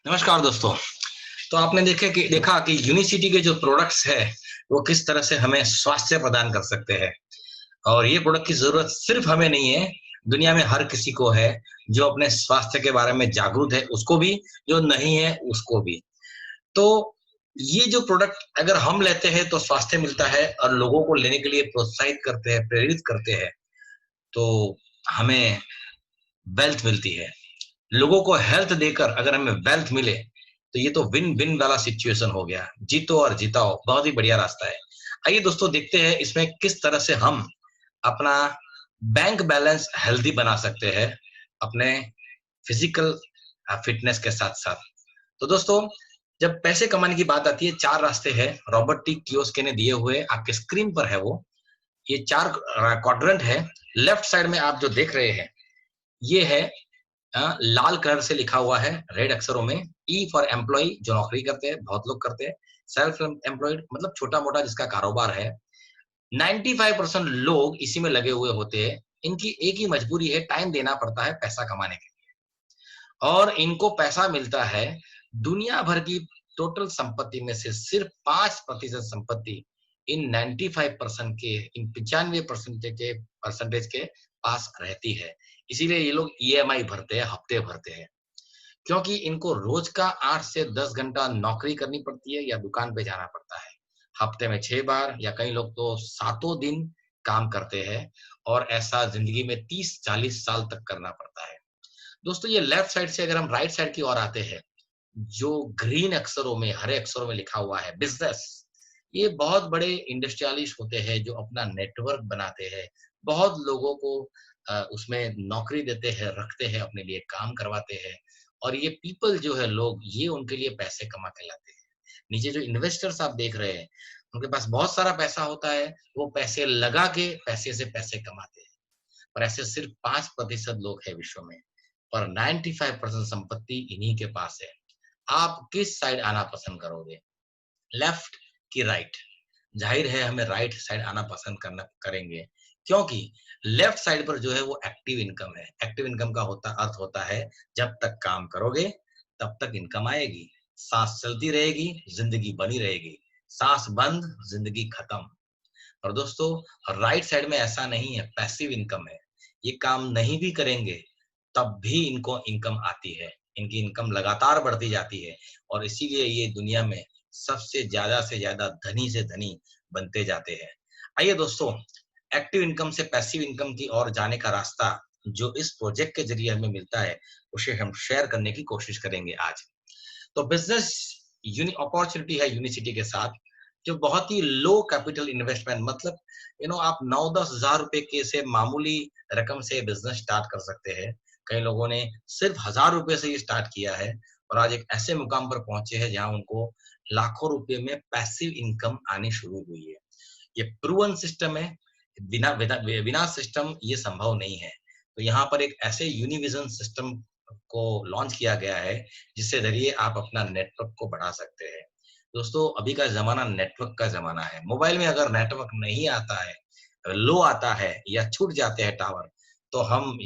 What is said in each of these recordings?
नमस्कार दोस्तों। तो आपने देखा कि यूनिसिटी के जो प्रोडक्ट्स है वो किस तरह से हमें स्वास्थ्य प्रदान कर सकते हैं। और ये प्रोडक्ट की जरूरत सिर्फ हमें नहीं है, दुनिया में हर किसी को है। जो अपने स्वास्थ्य के बारे में जागरूक है उसको भी, जो नहीं है उसको भी। तो ये जो प्रोडक्ट अगर हम लेते हैं तो स्वास्थ्य मिलता है और लोगों को लेने के लिए प्रोत्साहित करते हैं, प्रेरित करते हैं, तो हमें वेल्थ मिलती है। लोगों को हेल्थ देकर अगर हमें वेल्थ मिले तो ये तो विन विन वाला सिचुएशन हो गया। जीतो और जिताओ, बहुत ही बढ़िया रास्ता है। आइए दोस्तों, देखते हैं इसमें किस तरह से हम अपना बैंक बैलेंस हेल्दी बना सकते हैं अपने फिजिकल फिटनेस के साथ साथ। तो दोस्तों, जब पैसे कमाने की बात आती है, चार रास्ते हैं। रॉबर्ट टी कियोस्की ने दिए हुए, आपके स्क्रीन पर है वो। ये चार क्वाड्रेंट है। लेफ्ट साइड में आप जो देख रहे हैं ये है, लाल कलर से लिखा हुआ है रेड अक्षरों में, ई फॉर एम्प्लॉय, जो नौकरी करते हैं, बहुत लोग करते हैं। सेल्फ एम्प्लॉयड मतलब छोटा मोटा जिसका कारोबार है। 95% लोग इसी में लगे हुए होते हैं। इनकी एक ही मजबूरी है, टाइम देना पड़ता है पैसा कमाने के लिए। और इनको पैसा मिलता है दुनिया भर की टोटल संपत्ति में से सिर्फ 5% संपत्ति इन 95% के, इन 95% के परसेंटेज के पास रहती है। इसीलिए ये लोग ईएमआई भरते हैं, हफ्ते भरते हैं, क्योंकि इनको रोज का 8 से 10 घंटा नौकरी करनी पड़ती है या दुकान पे जाना पड़ता है। हफ्ते में 6 बार या कई लोग तो सातों दिन काम करते हैं, और ऐसा जिंदगी में 30-40 साल तक करना पड़ता है। दोस्तों, ये लेफ्ट साइड से अगर हम राइट साइड की ओर आते हैं, जो ग्रीन अक्षरों में, हरे अक्षरों में लिखा हुआ है बिजनेस, ये बहुत बड़े इंडस्ट्रियलिस्ट होते हैं जो अपना नेटवर्क बनाते हैं। बहुत लोगों को उसमें नौकरी देते हैं, रखते हैं, अपने लिए काम करवाते हैं। और ये पीपल जो है, लोग, ये उनके लिए पैसे कमा के लाते हैं। नीचे जो इन्वेस्टर्स आप देख रहे हैं, उनके पास बहुत सारा पैसा होता है, वो पैसे लगा के पैसे से पैसे कमाते हैं। पर ऐसे सिर्फ 5% लोग हैं विश्व में, और 95% संपत्ति इन्हीं के पास है। आप किस साइड आना पसंद करोगे, लेफ्ट की राइट? जाहिर है हमें राइट साइड आना पसंद करना करेंगे, क्योंकि लेफ्ट साइड पर जो है वो एक्टिव इनकम है। एक्टिव इनकम का अर्थ होता है, जब तक काम करोगे तब तक इनकम आएगी। सांस चलती रहेगी, जिंदगी बनी रहेगी। सांस बंद, जिंदगी खत्म। और दोस्तों, राइट साइड में ऐसा नहीं है, पैसिव इनकम है। ये काम नहीं भी करेंगे तब भी इनको इनकम आती है। इनकी इनकम लगातार बढ़ती जाती है, और इसीलिए ये दुनिया में सबसे ज्यादा से ज्यादा धनी से धनी बनते जाते हैं। आइए दोस्तों, एक्टिव इनकम से पैसिव इनकम की ओर जाने का रास्ता जो इस प्रोजेक्ट के जरिए हमें मिलता है, उसे हम शेयर करने की कोशिश करेंगे आज। तो बिजनेस अपॉर्चुनिटी है यूनिसिटी के साथ, जो बहुत ही लो कैपिटल इन्वेस्टमेंट, मतलब आप 9-10 हजार रुपए के से मामूली रकम से बिजनेस स्टार्ट कर सकते हैं। कई लोगों ने सिर्फ 1000 रुपए से ही स्टार्ट किया है, और आज एक ऐसे मुकाम पर पहुंचे हैं जहां उनको लाखों रुपए में पैसिव इनकम आनी शुरू हुई है। ये प्रूवन सिस्टम है। बिना बिना बिना सिस्टम ये संभव नहीं है। तो यहाँ पर एक ऐसे यूनिविजन सिस्टम को लॉन्च किया गया है, जिससे जरिए आप अपना नेटवर्क को बढ़ा सकते हैं। दोस्तों, अभी का जमाना नेटवर्क का जमाना है। मोबाइल में अगर नेटवर्क नहीं आता है, लो आता है या छूट जाते हैं टावर, तो हम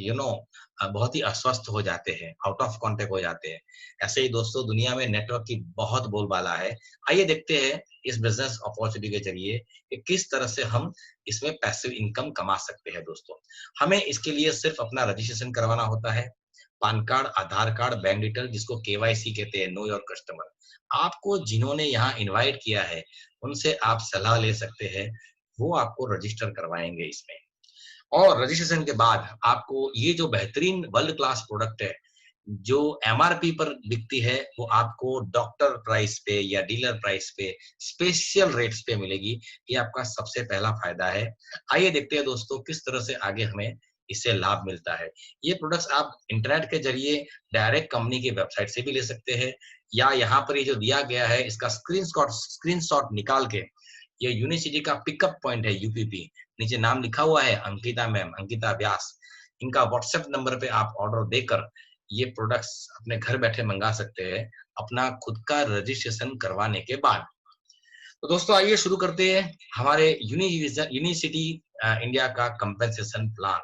बहुत ही अस्वस्थ हो जाते हैं, आउट ऑफ कांटेक्ट हो जाते हैं। ऐसे ही दोस्तों, दुनिया में नेटवर्क की बहुत बोलबाला है। आइए देखते हैं इस बिजनेस अपॉर्चुनिटी के जरिए कि किस तरह से हम इसमें पैसिव इनकम कमा सकते हैं। दोस्तों, हमें इसके लिए सिर्फ अपना रजिस्ट्रेशन करवाना होता है। पान कार्ड, आधार कार्ड, बैंक डिटेल, जिसको केवाईसी कहते हैं, नो योर कस्टमर। आपको जिन्होंने यहाँ इनवाइट किया है, उनसे आप सलाह ले सकते हैं। वो आपको रजिस्टर करवाएंगे इसमें। और रजिस्ट्रेशन के बाद आपको ये जो बेहतरीन वर्ल्ड क्लास प्रोडक्ट है, जो एमआरपी पर बिकती है, वो आपको डॉक्टर प्राइस पे या डीलर प्राइस पे, स्पेशल रेट्स पे मिलेगी। ये आपका सबसे पहला फायदा है। आइए देखते हैं दोस्तों, किस तरह से आगे हमें इससे लाभ मिलता है। ये प्रोडक्ट्स आप इंटरनेट के जरिए डायरेक्ट कंपनी की वेबसाइट से भी ले सकते हैं, या यहाँ पर ये जो दिया गया है इसका स्क्रीनशॉट निकाल के, ये यूनिसिटी का पिकअप पॉइंट है, यूपीपी, नीचे नाम लिखा हुआ है, अंकिता मैम, अंकिता व्यास। इनका व्हाट्सएप नंबर पे आप ऑर्डर देकर ये प्रोडक्ट्स अपने घर बैठे मंगा सकते हैं, अपना खुद का रजिस्ट्रेशन करवाने के बाद। तो दोस्तों, आइए शुरू करते हैं हमारे यूनिसिटी इंडिया का कंपेंसेशन प्लान।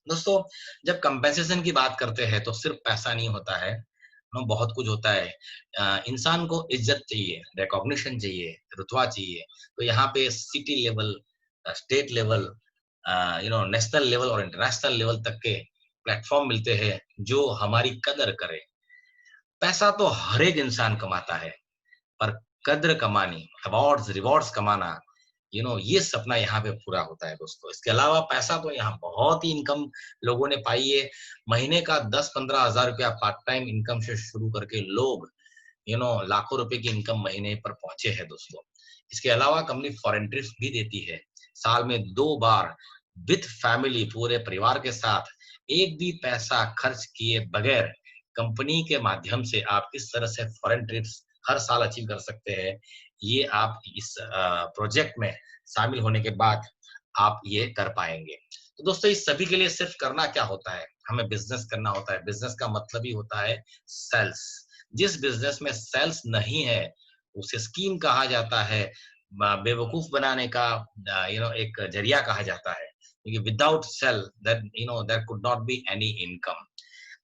दोस्तों, जब कंपेंसेशन की बात करते हैं तो सिर्फ पैसा नहीं होता है। बहुत कुछ होता है। इंसान को इज्जत चाहिए, रिकॉग्निशन चाहिए, रुतबा चाहिए। तो यहाँ पे city level, state level, national level और इंटरनेशनल लेवल तक के प्लेटफॉर्म मिलते हैं जो हमारी कदर करे। पैसा तो हर एक इंसान कमाता है, पर कद्र कमानी, अवार्ड्स, रिवॉर्ड्स कमाना, ये सपना यहाँ पे पूरा होता है दोस्तों। इसके अलावा पैसा तो यहाँ बहुत ही इनकम लोगों ने पाई है। महीने का 10-15 हज़ार रुपया पार्ट टाइम इनकम से शुरू करके लोग लाखों रुपए की इनकम महीने पर पहुंचे हैं दोस्तों। इसके अलावा कंपनी फॉरेन ट्रिप्स भी देती है। साल में 2 बार विथ फैमिली, पूरे परिवार के साथ, एक भी पैसा खर्च किए बगैर कंपनी के माध्यम से आप किस तरह से फॉरेन ट्रिप्स हर साल अचीव कर सकते हैं, ये आप इस प्रोजेक्ट में शामिल होने के बाद आप ये कर पाएंगे। तो दोस्तों, इस सभी के लिए सिर्फ करना क्या होता है, हमें बिजनेस करना होता है। बिजनेस का मतलब ही होता है सेल्स। जिस बिजनेस में सेल्स नहीं है, उसे स्कीम कहा जाता है, बेवकूफ बनाने का एक जरिया कहा जाता है, क्योंकि without sale there could not be any income.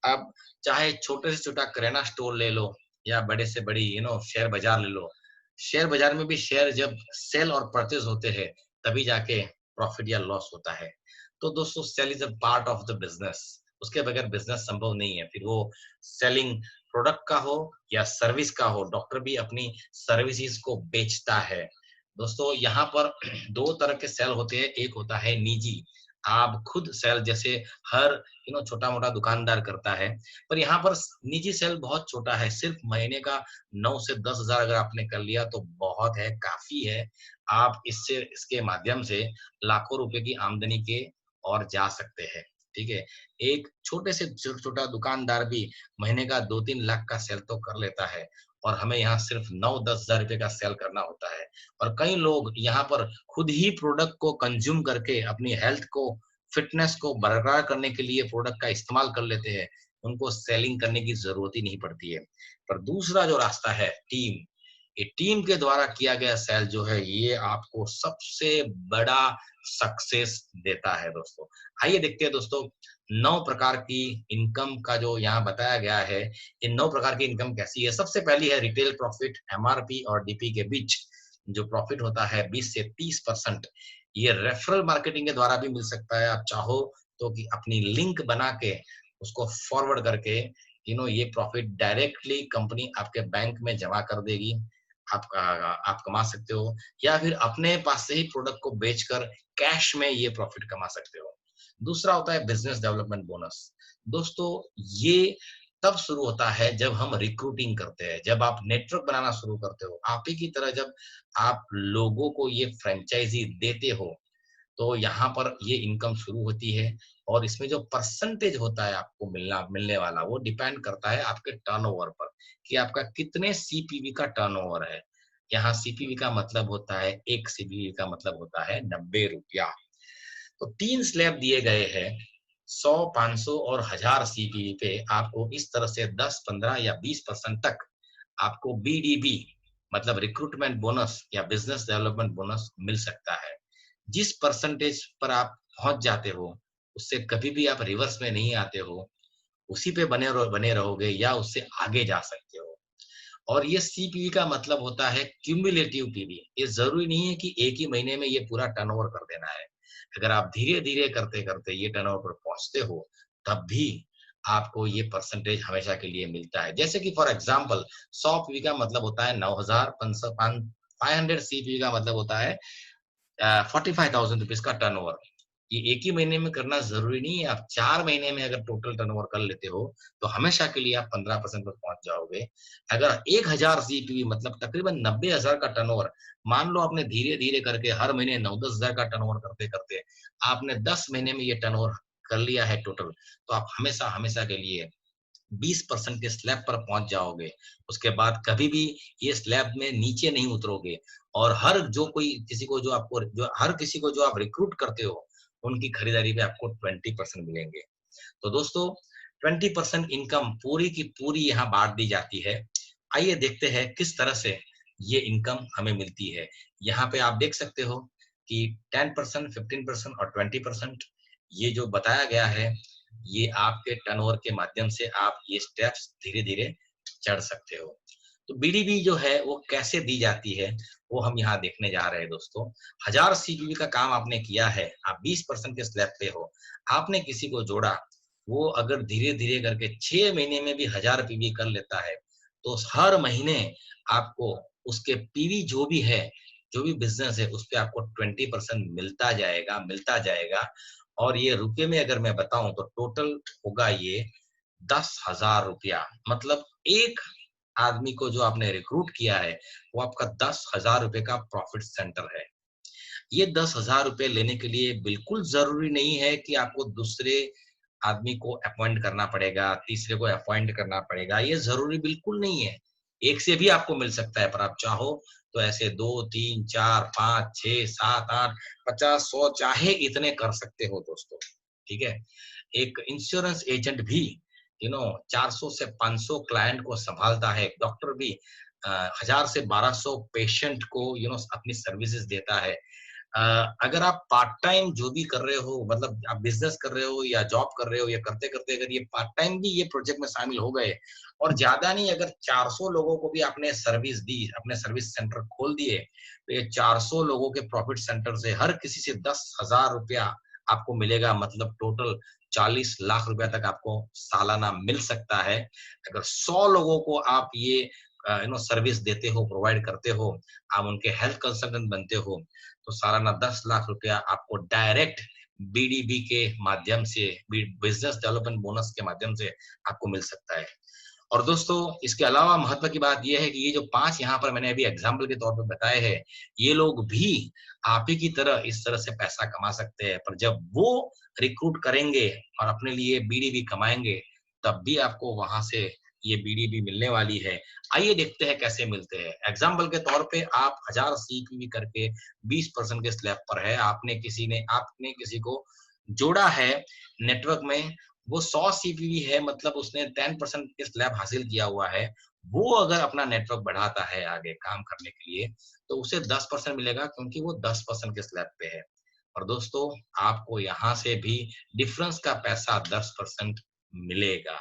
अब चाहे छोटे से छोटा किराना स्टोर ले लो या बड़े से बड़ी शेयर बाजार ले लो। शेयर बाजार में भी शेयर जब सेल और परचेज होते हैं, तभी जाके प्रॉफिट या लॉस होता है। तो दोस्तों, sale is a part of the business. उसके बगैर बिजनेस संभव नहीं है। फिर वो सेलिंग प्रोडक्ट का हो या सर्विस का हो, डॉक्टर भी अपनी सर्विसेज को बेचता है। दोस्तों, यहाँ पर 2 तरह के सेल होते हैं। एक होता है निजी, आप खुद सेल, जैसे हर छोटा-मोटा दुकानदार करता है। पर यहाँ पर निजी सेल बहुत छोटा है, सिर्फ महीने का 9 से 10 हज़ार अगर आपने कर लिया तो बहुत है, काफ़ी है। आप इसके माध्यम से लाखों रुपए की आमदनी के और जा सकते हैं, ठीक है? एक छोटे से छोटा दुकानदार भी महीने का 2-3 लाख का सेल तो कर लेता है, और हमें यहाँ सिर्फ 9-10 हज़ार रुपए का सेल करना होता है। और कई लोग यहाँ पर खुद ही प्रोडक्ट को कंज्यूम करके अपनी हेल्थ को, फिटनेस को बरकरार करने के लिए प्रोडक्ट का इस्तेमाल कर लेते हैं। उनको सेलिंग करने की ज़रूरत ही नहीं पड़ती है। पर दूसरा जो रास्ता है, टीम, ये टीम के द्वारा किया गया सेल जो है, ये आपको सबसे बड़ा सक्सेस देता है दोस्तों। आइए देखते हैं दोस्तों, 9 प्रकार की इनकम का जो यहाँ बताया गया है, इन 9 प्रकार की इनकम कैसी है। सबसे पहली है रिटेल प्रॉफिट, एमआरपी और डीपी के बीच जो प्रॉफिट होता है 20 से 30%। ये रेफरल मार्केटिंग के द्वारा भी मिल सकता है। आप चाहो तो कि अपनी लिंक बना के उसको फॉरवर्ड करके ये प्रॉफिट डायरेक्टली कंपनी आपके बैंक में जमा कर देगी। आप कमा सकते हो, या फिर अपने पास से ही प्रोडक्ट को बेचकर कैश में ये प्रॉफिट कमा सकते हो। दूसरा होता है बिजनेस डेवलपमेंट बोनस। दोस्तों, ये तब शुरू होता है जब हम रिक्रूटिंग करते हैं, जब आप नेटवर्क बनाना शुरू करते हो। आप ही की तरह जब आप लोगों को ये फ्रेंचाइजी देते हो, तो यहाँ पर ये इनकम शुरू होती है। और इसमें जो परसेंटेज होता है आपको मिलने वाला, वो डिपेंड करता है आपके टर्नओवर पर, कि आपका कितने सीपीवी का टर्नओवर है। यहाँ सीपीवी का मतलब होता है, एक सीपीवी का मतलब होता है 90 रुपया। तो 3 स्लैब दिए गए हैं, 100, 500 और 1000 सीपीवी पे आपको इस तरह से 10, 15 या 20% तक आपको बीडीबी, मतलब रिक्रूटमेंट बोनस या बिजनेस डेवलपमेंट बोनस मिल सकता है। जिस परसेंटेज पर आप पहुंच जाते हो, उससे कभी भी आप रिवर्स में नहीं आते हो। उसी पे बने रहोगे या उससे आगे जा सकते हो। और ये सीपीवी का मतलब होता है क्यूमुलेटिव पीवी। ये जरूरी नहीं है कि एक ही महीने में ये पूरा टर्नओवर कर देना है। अगर आप धीरे-धीरे करते-करते ये टर्नओवर पर पहुँचते हो, तब भी आपको ये परसेंटेज हमेशा के लिए मिलता है। जैसे कि फॉर एग्जांपल 100 पीवी का मतलब होता है 500 सीपीवी का मतलब होता है 45,000 रुपीज़ का टर्नओवर। ये एक ही महीने में करना ज़रूरी नहीं है। आप 4 महीने में अगर टोटल टर्नओवर कर लेते हो, तो हमेशा के लिए आप 15% पर पहुँच जाओगे। अगर 1000 सीपीवी मतलब तकरीबन 90,000 का टर्नओवर, मान लो आपने धीरे-धीरे करके हर महीने 9-10 हज़ार का टर्नओवर करते-करते आपने 10 महीने में ये टर्नओवर कर लिया है टोटल, तो आप हमेशा के लिए 20% के स्लैब पर पहुँच जाओगे। उसके बाद कभी भी ये स्लैब में नीचे नहीं उतरोगे। और हर किसी को जो आप रिक्रूट करते हो, उनकी खरीदारी पे आपको 20% मिलेंगे। तो दोस्तों, 20% इनकम पूरी की पूरी यहाँ बाँट दी जाती है। आइए देखते हैं किस तरह से ये इनकम हमें मिलती है। यहाँ पे आप देख सकते हो कि 10%, 15% और 20% ये जो बताया गया है, ये आपके टर्नओवर के माध्यम से आप ये स्टेप्स धीरे-धीरे चढ़ सकते हो। तो बीडीबी जो है वो कैसे दी जाती है, वो हम यहाँ देखने जा रहे हैं दोस्तों। 1000 सीपीवी का काम आपने किया है, आप 20% के स्लैब पे हो, आपने किसी को जोड़ा, वो अगर धीरे-धीरे करके 6 महीने में भी 1000 पीवी कर लेता है, तो हर महीने आपको उसके पीवी जो भी बिज़नेस है, उसपे आपको 20% मिलता जाएगा और ये रुपए में अगर मैं बताऊँ तो टोटल होगा ये 10,000 रुपया। मतलब एक आदमी को जो आपने रिक्रूट किया है, वो आपका 10,000 रुपए का प्रॉफिट सेंटर है। ये 10,000 रुपए लेने के लिए बिल्कुल ज़रूरी नहीं है कि आपको दूसरे आदमी को अपॉइंट करना पड़ेगा, तीसरे को अपॉइंट करना पड़ेगा, ये ज़रूरी बिल्कुल नहीं है। एक से भी आपको मिल सकता है, पर आप चाहो तो ऐसे 2, 3, 4, 5, 6, 7, 8, 50, 100 चाहे इतने कर सकते हो दोस्तों, ठीक है? एक इंश्योरेंस एजेंट भी 400 से 500 क्लाइंट को सँभालता है, एक डॉक्टर भी 1000 से 1200 पेशेंट को अपनी सर्विसेज़ देता है। अगर आप पार्ट टाइम जो भी कर रहे हो मतलब आप बिज़नेस कर रहे हो या जॉब कर रहे हो या करते-करते अगर ये पार्ट टाइम भी ये प्रोजेक्ट में शामिल हो गए और ज़्यादा नहीं अगर 400 लोगों को भी आपने सर्विस दी, अपने सर्विस सेंटर खोल दिए, तो ये 400 लोगों के प्रॉफिट सेंटर से हर किसी से 10,000 रुपया आपको मिलेगा मतलब टोटल 40 लाख रुपया तक आपको सालाना मिल सकता है। अगर 100 लोगों को आप ये सर्विस देते हो, प्रोवाइड करते हो, आप उनके हेल्थ कंसल्टेंट बनते हो, तो सालाना 10 लाख रुपया आपको डायरेक्ट बीडीबी के माध्यम से बिजनेस डेवलपमेंट बोनस के माध्यम से आपको मिल सकता है। और दोस्तों इसके अलावा महत्व की बात यह है कि ये जो 5 यहाँ पर मैंने अभी एग्जाम्पल के तौर पे बताए हैं, ये लोग भी आप ही की तरह इस तरह से पैसा कमा सकते हैं। पर जब वो रिक्रूट करेंगे और अपने लिए बीडीबी कमाएँगे, तब भी आपको वहाँ से ये बीडीबी मिलने वाली है। आइए देखते हैं कैसे मिलते हैं। एग्जाम्पल के तौर पे आप 1000 सीपीवी करके 20% के स्लैब पर है, आपने किसी को जोड़ा है नेटवर्क में, वो 100 सीपीवी है मतलब उसने 10% के स्लैब हासिल किया हुआ है। वो अगर अपना नेटवर्क बढ़ाता है आगे काम करने के लिए, तो उसे 10% मिलेगा क्योंकि वो 10% के स्लैब पे है। और दोस्तों आपको यहाँ से भी डिफरेंस का पैसा 10% मिलेगा।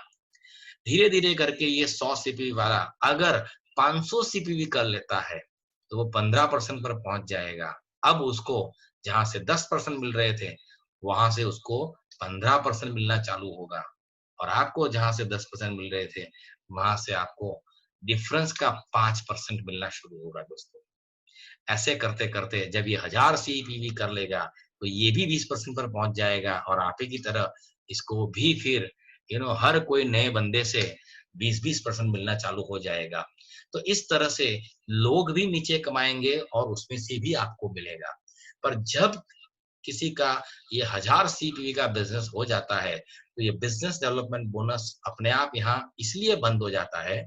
धीरे-धीरे करके ये 100 सीपीवी वाला अगर 500 सीपीवी कर लेता है, तो वो 15% पर पहुँच जाएगा। अब उसको जहाँ से 10% मिल रहे थे, वहाँ से उसको 15% मिलना चालू होगा और आपको जहाँ से 10% मिल रहे थे, वहाँ से आपको डिफरेंस का 5% मिलना शुरू होगा दोस्तों। ऐसे करते-करते जब ये 1000 सीपीवी कर लेगा, तो ये भी 20% पर पहुँच जाएगा और आप ही की तरह इसको भी फिर हर कोई नए बंदे से 20-20% मिलना चालू हो जाएगा। तो इस तरह से लोग भी नीचे कमाएँगे और उसमें से भी आपको मिलेगा। पर जब किसी का ये 1000 सीपीवी का बिज़नेस हो जाता है, तो ये बिज़नेस डेवलपमेंट बोनस अपने आप यहाँ इसलिए बंद हो जाता है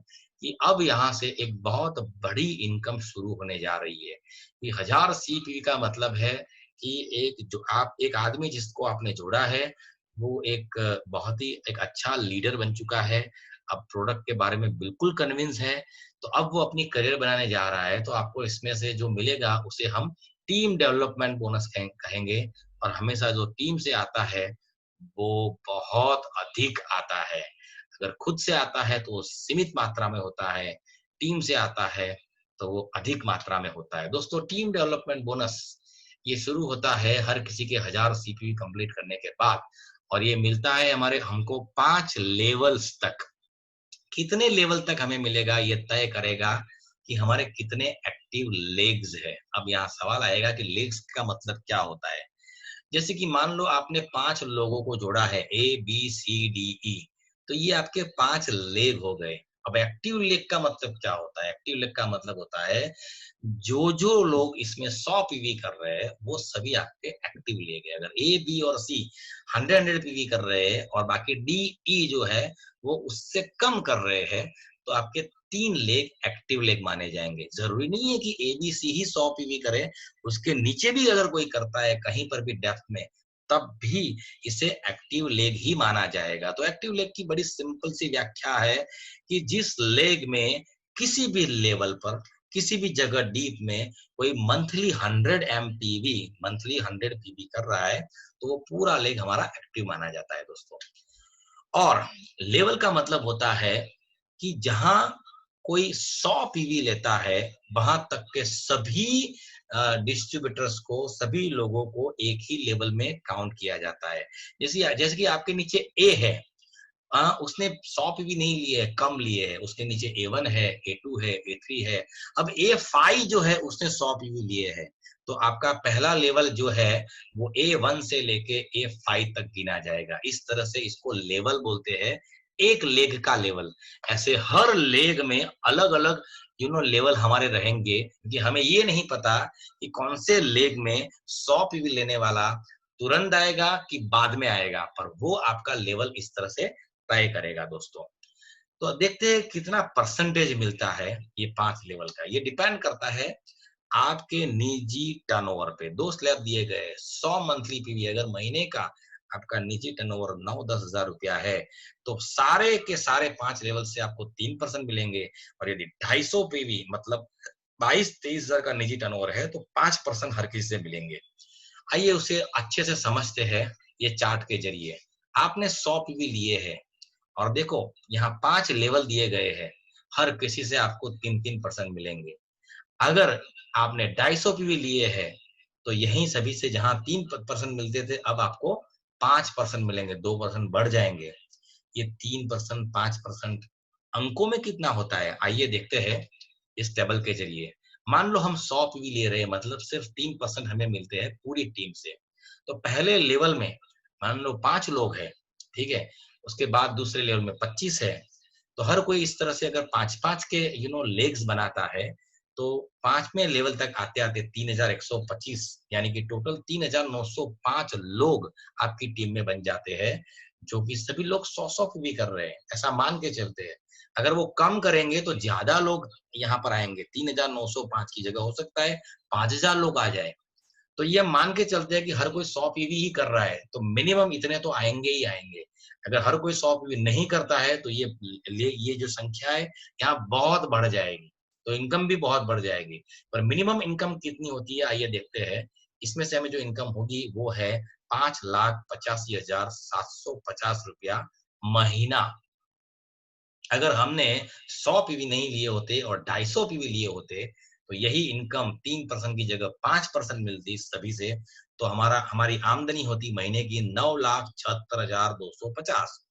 कि अब यहाँ से एक बहुत बड़ी इनकम शुरू होने जा रही है। ये 1000 सीपीवी का मतलब है कि एक आदमी जिसको आपने जोड़ा है, वो एक बहुत ही एक अच्छा लीडर बन चुका है। अब प्रोडक्ट के बारे में बिल्कुल कन्विंस है, तो अब वो अपनी करियर बनाने जा रहा है, तो आपको इसमें से जो मिलेगा उसे हम टीम डेवलपमेंट बोनस कहेंगे और हमेशा जो टीम से आता है, वो बहुत अधिक आता है। अगर खुद से आता है तो वो सीमित मात्रा में होता है, टीम से आता है तो वो अधिक मात्रा में होता है। दोस्तों टीम डेवलपमेंट बोनस ये शुरू होता है हर किसी के 1000 सीपीवी कंप्लीट करने के बाद और ये मिलता है हमको 5 लेवल्स तक। कितने लेवल तक हमें मिलेगा ये तय करेगा कि हमारे कितने एक्टिव लेग्स है। अब यहाँ सवाल आएगा कि लेग्स का मतलब क्या होता है? जैसे कि मान लो आपने 5 लोगों को जोड़ा है ए, बी, सी, डी, ई तो ये आपके 5 लेग हो गए। अब एक्टिव लेग का मतलब क्या होता है? एक्टिव लेग का मतलब होता है जो लोग इसमें 100 पीवी कर रहे हैं, वो सभी आपके एक्टिव लेग है। अगर ए, बी और सी 100 पीवी कर रहे हैं और बाकी डी, ई जो है वो उससे कम कर रहे हैं, तो आपके 3 लेग एक्टिव लेग माने जाएँगे। ज़रूरी नहीं है कि ए, बी, सी ही 100 पीवी करे, उसके नीचे भी अगर कोई करता है कहीं पर भी डेप्थ में, तब भी इसे एक्टिव लेग ही माना जाएगा। तो एक्टिव लेग की बड़ी सिंपल सी व्याख्या है कि जिस लेग में किसी भी लेवल पर, किसी भी जगह डीप में कोई मंथली 100 पीवी कर रहा है, तो वो पूरा लेग हमारा एक्टिव माना जाता है दोस्तों। और लेवल का मतलब होता है कि जहाँ कोई 100 पीवी लेता है, वहां तक के सभी डिस्ट्रीब्यूटर्स को, सभी लोगों को एक ही लेवल में काउंट किया जाता है। जैसे कि आपके नीचे ए है, उसने 100 पीवी नहीं लिए है, कम लिए है, उसके नीचे A1 है, A2 है, A3 है। अब A5 जो है उसने 100 पीवी लिए है, तो आपका पहला लेवल जो है वो A1 से लेके A5 तक गिना जाएगा। इस तरह से इसको लेवल बोलते हैं, एक लेग का लेवल। ऐसे हर लेग में अलग-अलग लेवल हमारे रहेंगे, कि हमें ये नहीं पता कि कौन से लेग में 100 पीवी लेने वाला तुरंत आएगा कि बाद में आएगा, पर वो आपका लेवल इस तरह से तय करेगा दोस्तों। तो देखते हैं कितना परसेंटेज मिलता है ये 5 लेवल का। ये डिपेंड करता है आपके निजी टर्नओवर पे। 2 स्लैब दिए गए, 100 मंथली पीवी, अगर महीने का आपका निजी टर्नओवर 9-10 हजार रुपया है, तो सारे के सारे 5 लेवल से आपको 3% मिलेंगे। और यदि 250 पीवी मतलब 22-23 हजार का निजी टर्नओवर है, तो 5% हर किसी से मिलेंगे। आइए उसे अच्छे से समझते हैं ये चार्ट के जरिए। आपने 100 पीवी लिए हैं, और देखो यहाँ 5 लेवल दिए गए हैं, हर किसी से आपको 3-3% मिलेंगे। अगर आपने 250 पीवी लिए हैं, तो यहीं सभी से जहां 3% मिलते थे, अब आपको 5% मिलेंगे, 2% बढ़ जाएंगे। ये 3%, 5% अंकों में कितना होता है, आइए देखते हैं इस टेबल के जरिए। मान लो हम 100 पीवी ले रहे हैं, मतलब सिर्फ 3% हमें मिलते हैं पूरी टीम से। तो पहले लेवल में मान लो 5 लोग हैं, ठीक है, उसके बाद दूसरे लेवल में 25 है। तो हर कोई इस तरह से अगर 5-5 के लेग्स बनाता है, तो 5वें लेवल तक आते-आते 3125, यानी कि टोटल 3905 लोग आपकी टीम में बन जाते हैं, जो कि सभी लोग 100-100 पीवी कर रहे हैं, ऐसा मान के चलते हैं। अगर वो कम करेंगे तो ज्यादा लोग यहाँ पर आएंगे, 3905 की जगह हो सकता है 5000 लोग आ जाए। तो ये मान के चलते हैं कि हर कोई 100 पीवी ही कर रहा है, तो मिनिमम इतने तो आएंगे ही आएंगे। अगर हर कोई 100 पीवी नहीं करता है, तो ये जो संख्या है यहाँ बहुत बढ़ जाएगी, तो इनकम भी बहुत बढ़ जाएगी। पर मिनिमम इनकम कितनी होती है, आइए देखते हैं। इसमें से हमें जो इनकम होगी वो है 5,85,750 रुपया महीना। अगर हमने 100 पीवी नहीं लिए होते और 250 पीवी लिए होते, तो यही इनकम 3% की जगह 5% मिलती सभी से, तो हमारी आमदनी होती महीने की 9,76,250।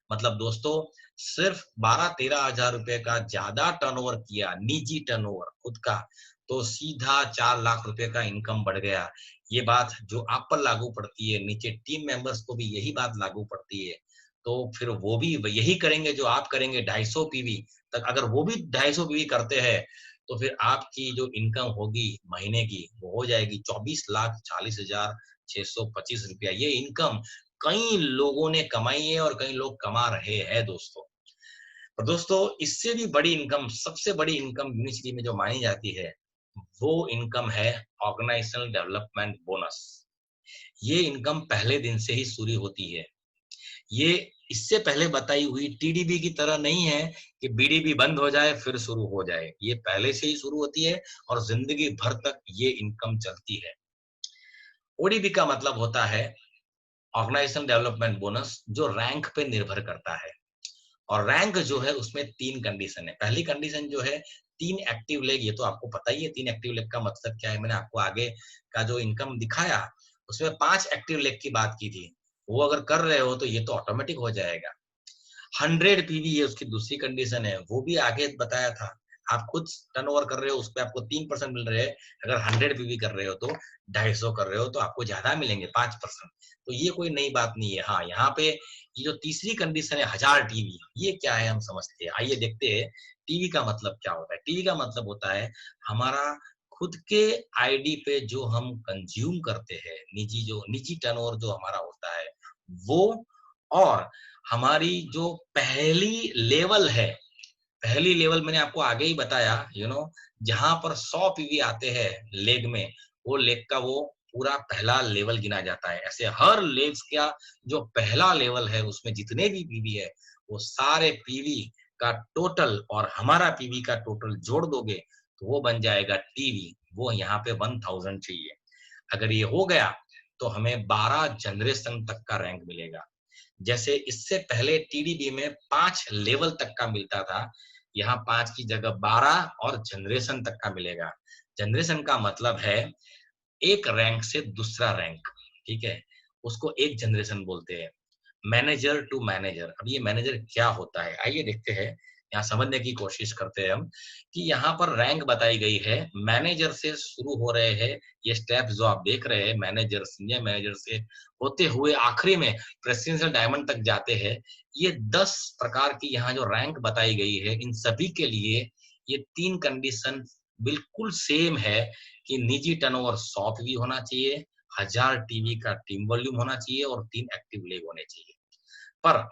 मतलब दोस्तों, सिर्फ 12-13 हजार रुपए का ज्यादा टर्नओवर किया, निजी टर्नओवर खुद का, तो सीधा 4 लाख रुपए का इनकम बढ़ गया। ये बात जो आप पर लागू पड़ती है, नीचे टीम मेंबर्स को भी यही बात लागू पड़ती है। तो फिर वो भी यही करेंगे जो आप करेंगे, 250 पीवी तक। अगर वो भी 250 पीवी करते हैं, तो फिर आपकी जो इनकम होगी महीने की, वो हो जाएगी 24,40,625 रुपया। ये इनकम कई लोगों ने कमाई है और कई लोग कमा रहे हैं दोस्तों। और दोस्तों, इससे भी बड़ी इनकम, सबसे बड़ी इनकम यूनिवर्सिटी में जो मानी जाती है, वो इनकम है ऑर्गेनाइजेशनल डेवलपमेंट बोनस। ये इनकम पहले दिन से ही शुरू होती है। ये इससे पहले बताई हुई टीडीबी की तरह नहीं है कि बीडीबी बंद हो जाए फिर शुरू हो जाए। ये पहले से ही शुरू होती है और जिंदगी भर तक ये इनकम चलती है। ओडीबी का मतलब होता है ऑर्गेनाइजेशन डेवलपमेंट बोनस, जो रैंक पे निर्भर करता है। और रैंक जो है उसमें 3 कंडीशन है। पहली कंडीशन जो है 3 एक्टिव लेग, ये तो आपको पता ही है 3 एक्टिव लेग का मतलब क्या है। मैंने आपको आगे का जो इनकम दिखाया उसमें 5 एक्टिव लेग की बात की थी। वो अगर कर रहे हो तो ये तो ऑटोमेटिक हो जाएगा। 100 पीवी ये उसकी दूसरी कंडीशन है, वो भी आगे बताया था। आप खुद टर्नओवर कर रहे हो, उस पे आपको 3% मिल रहे हैं। अगर 100 पीवी कर रहे हो तो 250 कर रहे हो तो आपको ज्यादा मिलेंगे 5%। तो ये कोई नई बात नहीं है। हाँ, यहाँ पे ये जो तीसरी कंडीशन है 1000 टीवी, ये क्या है हम समझते हैं। आइए देखते हैं टीवी का मतलब क्या होता है। टीवी का मतलब होता है हमारा खुद के आईडी पे जो हम कंज्यूम करते हैं, निजी टर्नओवर जो हमारा होता है वो, और हमारी जो पहली लेवल है, पहली लेवल मैंने आपको आगे ही बताया, जहां पर 100 पीवी आते हैं लेग में, वो लेग का वो पूरा पहला लेवल गिना जाता है। ऐसे हर लेग्स का जो पहला लेवल है उसमें जितने भी पीवी है, वो सारे पीवी का टोटल और हमारा पीवी का टोटल जोड़ दोगे तो वो बन जाएगा टीवी। वो यहाँ पे 1000 चाहिए। अगर ये हो गया तो हमें 12 जनरेशन तक का रैंक मिलेगा। जैसे इससे पहले टीडीबी में 5 लेवल तक का मिलता था, यहाँ 5 की जगह 12 और जनरेशन तक का मिलेगा। जनरेशन का मतलब है एक रैंक से दूसरा रैंक, ठीक है? उसको एक जनरेशन बोलते हैं। Manager to manager. अब ये मैनेजर क्या होता है? आइए देखते हैं, यहाँ समझने की कोशिश करते हैं हम कि यहाँ पर रैंक बताई गई है। मैनेजर से शुरू हो रहे हैं ये स्टेप्स जो आप देख रहे हैं, मैनेजर, सीनियर मैनेजर से होते हुए आखिरी में प्रेसिडेंशियल डायमंड तक जाते हैं। ये 10 प्रकार की यहाँ जो रैंक बताई गई है, इन सभी के लिए ये 3 कंडीशन बिल्कुल सेम है कि निजी टर्नओवर 100 पीवी होना चाहिए, 1000 टीवी का टीम वॉल्यूम होना चाहिए और 3 एक्टिव लेग होने चाहिए। पर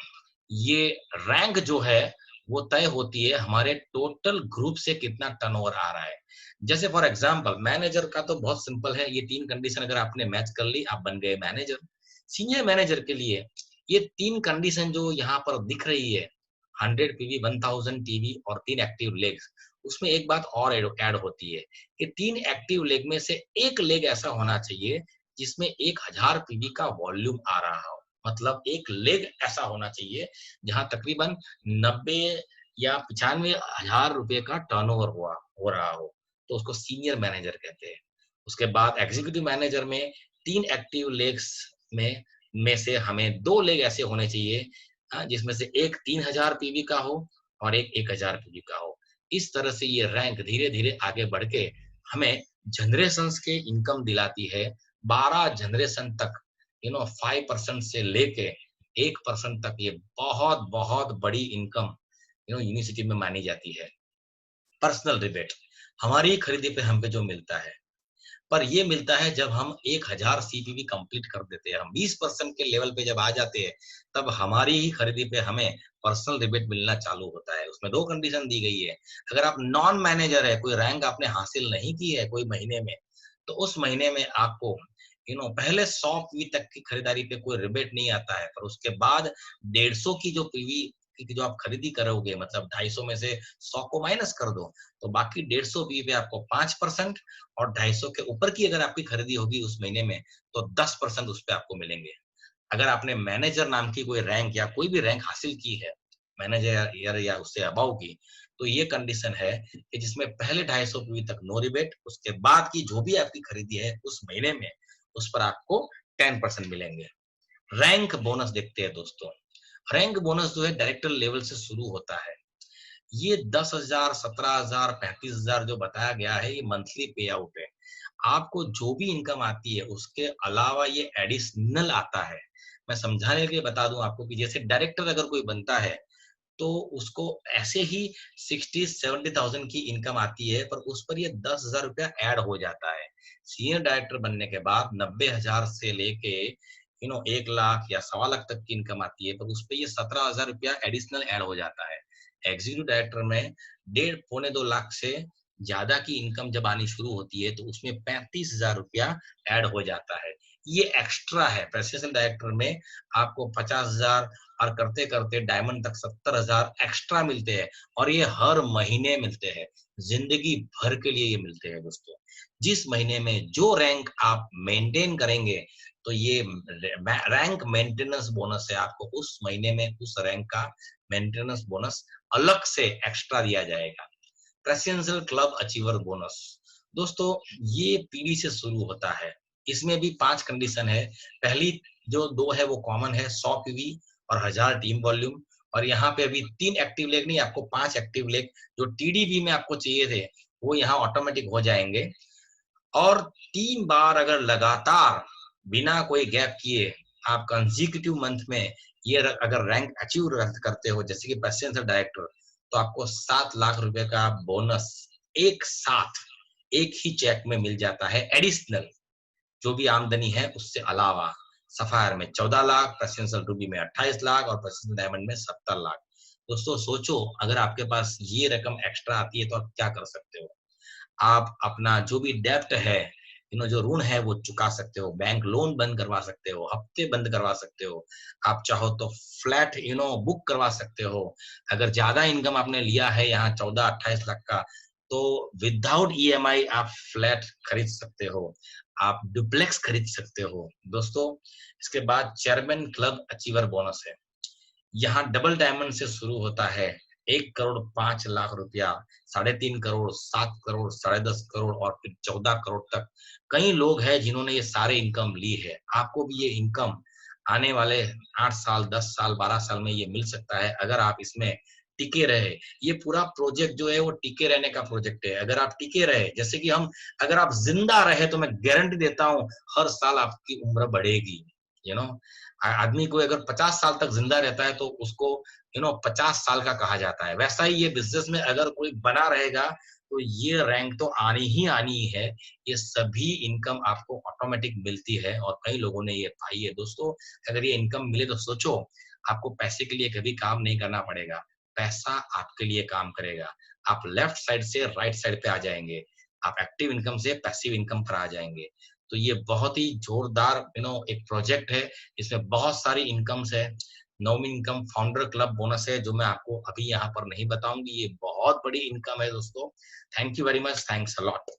ये रैंक जो है वो तय होती है हमारे टोटल ग्रुप से कितना टर्नओवर आ रहा है। जैसे फॉर एग्जांपल मैनेजर का तो बहुत सिंपल है, ये 3 कंडीशन अगर आपने मैच कर ली, आप बन गए मैनेजर। सीनियर मैनेजर के लिए ये 3 कंडीशन जो यहाँ पर दिख रही है, 100 पीवी, 1000 टीवी और 3 एक्टिव लेग्स, उसमें एक बात और ऐड होती है कि 3 एक्टिव लेग में से 1 लेग ऐसा होना चाहिए जिसमें 1000 पीवी का वॉल्यूम आ रहा हो। मतलब एक लेग ऐसा होना चाहिए जहां तकरीबन 90 या 95,000 रुपए का टर्नओवर हो रहा हो, तो उसको सीनियर मैनेजर कहते हैं। उसके बाद एग्जीक्यूटिव मैनेजर में 3 एक्टिव लेग्स में से हमें 2 लेग ऐसे होने चाहिए जिसमें से एक 3000 पीवी का हो और एक 1000 पीवी का हो। इस तरह से ये रैंक धीरे धीरे आगे बढ़ के हमें जनरेशंस के इनकम दिलाती है। 12 जनरेशन तक 5% से लेके 1% तक ये बहुत बहुत बड़ी इनकम यूनिवर्सिटी में मानी जाती है। पर्सनल रिबेट हमारी खरीदी पे हम पे जो मिलता है, पर ये मिलता है जब हम 1000 सीपीवी कंप्लीट कर देते हैं। हम 20% के लेवल पे जब आ जाते हैं, तब हमारी ही खरीदी पे हमें पर्सनल रिबेट मिलना चालू होता है। उसमें 2 कंडीशन दी गई है। अगर आप नॉन मैनेजर है, कोई रैंक आपने हासिल नहीं की है कोई महीने में, तो उस महीने में आपको पहले 100 पीवी तक की खरीदारी पे कोई रिबेट नहीं आता है, पर उसके बाद 150 की जो पीवी की जो आप खरीदी करोगे, मतलब 250 में से 100 को माइनस कर दो, तो बाकी 150 पीवी पे आपको 5% और 250 के ऊपर की अगर आपकी खरीदी होगी उस महीने में, तो 10% उस पे आपको मिलेंगे। अगर आपने मैनेजर नाम की कोई रैंक या कोई भी रैंक हासिल की है, मैनेजर या उससे अबव की, तो ये कंडीशन है कि जिसमें पहले 250 पीवी तक नो रिबेट, उसके बाद की जो भी आपकी खरीदी है उस महीने में, उस पर आपको 10% मिलेंगे। रैंक बोनस देखते हैं दोस्तों। रैंक बोनस जो है डायरेक्टर लेवल से शुरू होता है। ये 10,000, 17,000, 35,000 जो बताया गया है, ये मंथली पे आउट है। आपको जो भी इनकम आती है उसके अलावा ये एडिशनल आता है। मैं समझाने के लिए बता दूं आपको कि जैसे डायरेक्टर अगर कोई बनता है तो उसको ऐसे ही 60-70,000 की इनकम आती है, पर उस पर ये 10,000 रुपया ऐड हो जाता है। सीनियर डायरेक्टर बनने के बाद 90,000 से लेके 1 लाख या 1.25 लाख तक की इनकम आती है, पर उस पे ये 17,000 रुपया एडिशनल ऐड हो जाता है। एग्जीक्यूटिव डायरेक्टर में 1.5 पौने 2 लाख से ज्यादा की इनकम जब आनी शुरू होती है, तो उसमें 35,000 रुपया ऐड हो जाता है। ये एक्स्ट्रा है। प्रेसिडेंशियल डायरेक्टर में आपको 50,000 और करते करते डायमंड तक 70,000 एक्स्ट्रा मिलते हैं, और ये हर महीने मिलते हैं, जिंदगी भर के लिए ये मिलते हैं दोस्तों। जिस महीने में जो रैंक आप मेंटेन करेंगे, तो ये रैंक मेंटेनेंस बोनस है। आपको उस महीने में उस रैंक का मेंटेनेंस बोनस अलग से एक्स्ट्रा दिया जाएगा। प्रेसिडेंशियल क्लब अचीवर बोनस दोस्तों, ये पीवी से शुरू होता है। इसमें भी 5 कंडीशन है। पहली जो 2 है वो कॉमन है, 100 पीवी और 1000 टीम वॉल्यूम। और यहाँ पे अभी 3 एक्टिव लेग नहीं, आपको 5 एक्टिव लेग जो टीडीवी में आपको चाहिए थे, वो यहाँ ऑटोमेटिक हो जाएंगे। और 3 बार अगर लगातार बिना कोई गैप किए आप कंसेक्यूटिव मंथ में ये अगर रैंक अचीव करते हो, जैसे कि प्रेसिडेंशियल डायरेक्टर, तो आपको 7 लाख रुपए का बोनस एक साथ एक ही चेक में मिल जाता है, एडिशनल जो भी आमदनी है उससे अलावा। सफायर में 14 लाख, प्रेसिडेंशियल रूबी में 28 लाख और प्रेसिडेंशियल डायमंड में 70 लाख। दोस्तों सोचो, अगर आपके पास ये रकम एक्स्ट्रा आती है तो आप क्या कर सकते हो? आप अपना जो भी डेब्ट है, जो ऋण है वो चुका सकते हो, बैंक लोन बंद करवा सकते हो, हफ्ते बंद करवा सकते हो, आप चाहो तो फ्लैट बुक करवा सकते हो। अगर ज्यादा इनकम आपने लिया है यहाँ 14-28 लाख का, तो विदाउट ईएमआई आप फ्लैट खरीद सकते हो, आप डुप्लेक्स खरीद सकते हो दोस्तों। इसके बाद चेयरमैन क्लब अचीवर बोनस है। यहाँ डबल डायमंड से शुरू होता है 1,05,00,000 रुपया, 3.5 करोड़, 7 करोड़, 10.5 करोड़ और फिर 14 करोड़ तक कई लोग हैं जिन्होंने ये सारे इनकम ली है। आपको भी ये इनकम आने वाले 8 साल, 10 साल, 12 साल में ये मिल सकता है अगर आप इसमें टिके रहे। ये पूरा प्रोजेक्ट जो है वो टिके रहने का प्रोजेक्ट है। अगर आप टिके रहे, जैसे कि अगर आप जिंदा रहे तो मैं गारंटी देता हूँ हर साल आपकी उम्र बढ़ेगी। यू नो आदमी को अगर 50 साल तक जिंदा रहता है तो उसको 50 साल का कहा जाता है। वैसा ही ये बिजनेस में अगर कोई बना रहेगा तो ये रैंक तो आनी ही आनी है। ये सभी इनकम आपको ऑटोमेटिक मिलती है और कई लोगों ने ये पाई है। दोस्तों, अगर ये इनकम मिले तो सोचो, आपको पैसे के लिए कभी काम नहीं करना पड़ेगा। पैसा आपके लिए काम करेगा। आप लेफ्ट साइड से राइट साइड पे आ जाएंगे। आप एक्टिव इनकम से पैसिव इनकम पर आ जाएंगे। तो ये बहुत ही जोरदार एक प्रोजेक्ट है। इसमें बहुत सारी इनकम्स है। नवमी इनकम फाउंडर क्लब बोनस है जो मैं आपको अभी यहाँ पर नहीं बताऊंगी। ये बहुत बड़ी इनकम है दोस्तों। Thank you very much. Thanks a lot.